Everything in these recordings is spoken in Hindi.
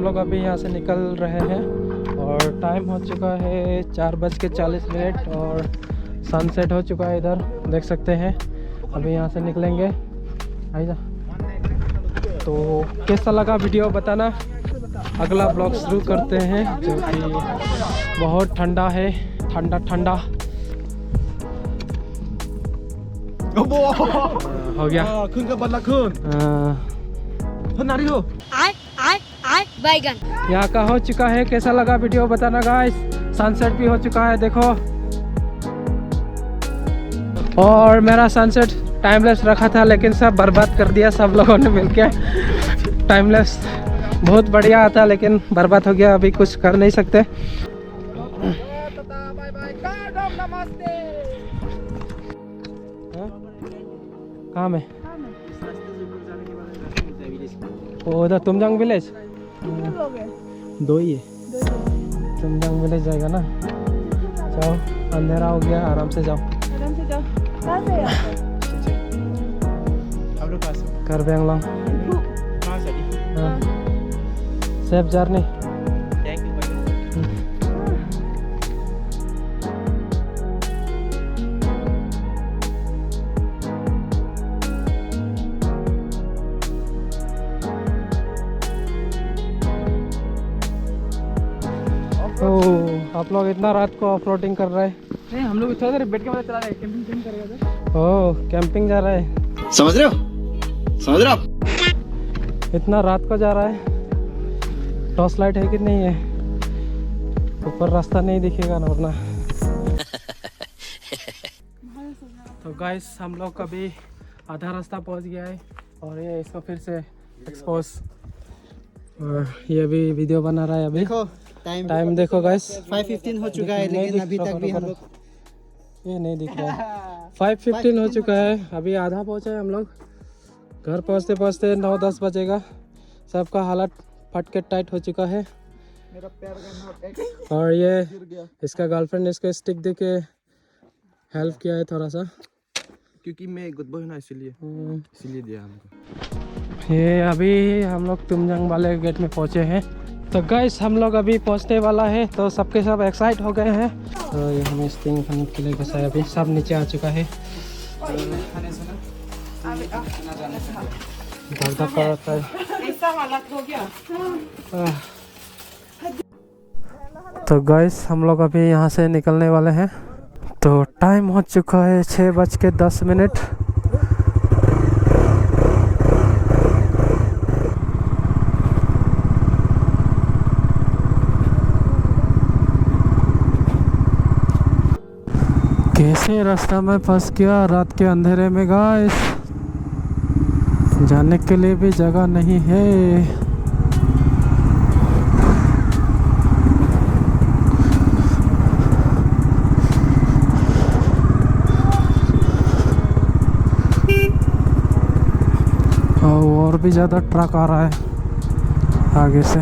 लोग अभी यहाँ से निकल रहे हैं और टाइम हो चुका है 4:40 और सनसेट हो चुका है। इधर देख सकते हैं। अभी यहाँ से निकलेंगे। आइए, तो कैसा लगा वीडियो बताना। अगला ब्लॉग शुरू करते हैं, जो कि बहुत ठंडा है, ठंडा ठंडा हो गया। यहाँ का हो चुका है, कैसा लगा वीडियो बताना गाइस। सनसेट भी हो चुका है, देखो। और मेरा सनसेट टाइमलेस रखा था, लेकिन सब बर्बाद कर दिया सब लोगों ने मिलके। टाइमलेस बहुत बढ़िया आता, लेकिन बर्बाद हो गया। अभी कुछ कर नहीं सकते। कहाँ में? वो उधर तुमजांग विलेज 2 ही है। तुमजांग विलेज जाएगा ना। जाओ, अंधेरा हो गया, आराम से जाओ। Karbe Anglong. Safe journey. Thank you. आप लोग इतना रात को ऑफरोडिंग कर रहे हैं? नहीं, हम लोग थोड़ा देर बैठ के चला रहे हैं, कैंपिंग करेगा। ओह, कैंपिंग जा रहा है। समझ रहे हो आप? इतना रात को जा रहा है। टॉर्च लाइट है कि नहीं है? ऊपर रास्ता नहीं दिखेगा ना वरना। तो गाइस, हम लोग अभी आधा रास्ता पहुंच गया है और ये इसको फिर से एक्सपोज, और ये भी वीडियो बना रहा है। अभी देखो टाइम देखो गाइस, 5:15 हो चुका है, लेकिन अभी तक भी हम लोग ये नहीं दिख रहा है। 5:15 हो चुका है, अभी आधा पहुंचे हम लोग। घर पहुंचते पहुंचते 9-10 बजेगा। सबका हालत फट के टाइट हो चुका है। मेरा पैर का और ये इसका गर्लफ्रेंड इसको स्टिक दे के हेल्प किया है थोड़ा सा, क्योंकि मैं गुड बॉय ना, इसीलिए दिया हमको। ये अभी हम लोग तुमजांग वाले गेट में पहुंचे हैं। तो गाइस, हम लोग अभी पहुंचने वाला है, तो सबके सब एक्साइट हो गए हैं। तो ये हमें स्टिंग खाने के लिए कैसा है, अभी सब नीचे आ चुका है। तो गाइस, हम लोग अभी यहाँ से निकलने वाले हैं। तो टाइम हो चुका है 6:10। कैसे रास्ता में फंस गया रात के अंधेरे में गाइस। जाने के लिए भी जगह नहीं है। और भी ज़्यादा ट्रक आ रहा है आगे से।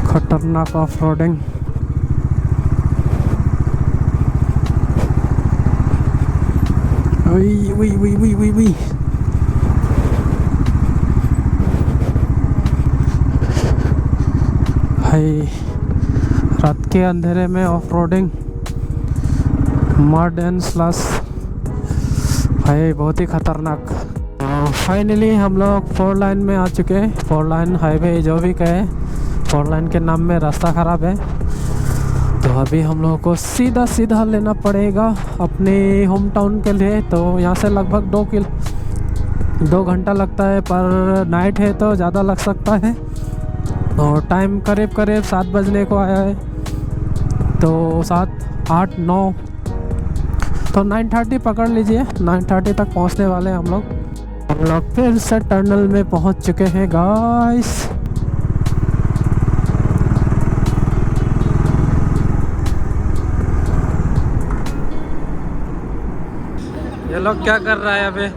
खतरनाक ऑफ रोडिंग। भाई, रात के अंधेरे में ऑफ रोडिंग, मड एंड स्लस, भाई बहुत ही खतरनाक। फाइनली हम लोग 4 लाइन में आ चुके हैं। 4 लाइन हाईवे जो भी कहे, 4 लाइन के नाम में रास्ता ख़राब है। तो अभी हम लोगों को सीधा सीधा लेना पड़ेगा अपने होम टाउन के लिए। तो यहाँ से लगभग 2 घंटा लगता है, पर नाइट है तो ज़्यादा लग सकता है। और टाइम करीब 7 बजने को आया है। तो 7, 8, 9, तो 9:30 पकड़ लीजिए। 9:30 तक पहुँचने वाले हैं हम लोग फिर से टनल में पहुँच चुके हैं गाइस। ये लोग क्या कर रहा है अबे?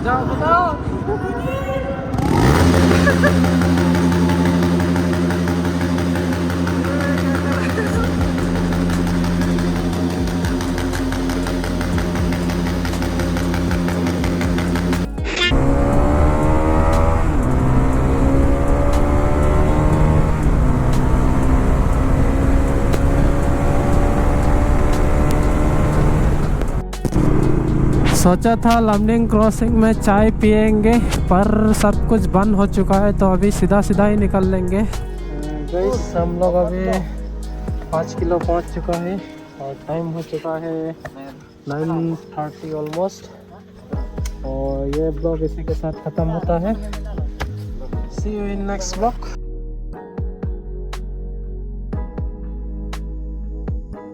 जाओ बताओ। सोचा था लमडिंग क्रॉसिंग में चाय पिएंगे, पर सब कुछ बंद हो चुका है, तो अभी सीधा सीधा ही निकल लेंगे। गाइस हम लोग अभी 5 किलो पहुंच चुका है और टाइम हो चुका है 9:30 ऑलमोस्ट। और ये ब्लॉग इसी के साथ ख़त्म होता है। सी यू इन नेक्स्ट ब्लॉग।